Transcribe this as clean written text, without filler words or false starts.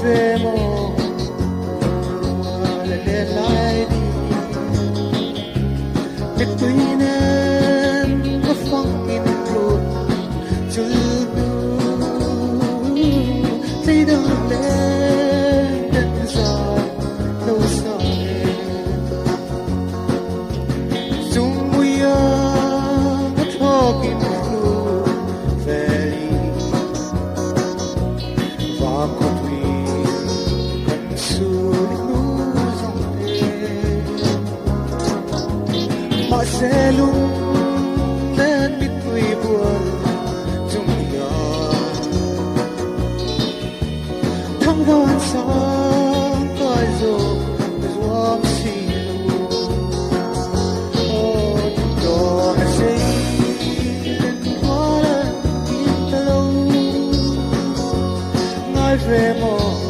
vemo le laidi between the fucking road to they don't let the sun no sun soon we are talking through valley Marcelum dan bitui buồn chung nhon thăng quan sáng coi rồi zoom siêu đó là xây lên hoa in lâu ngài về mồ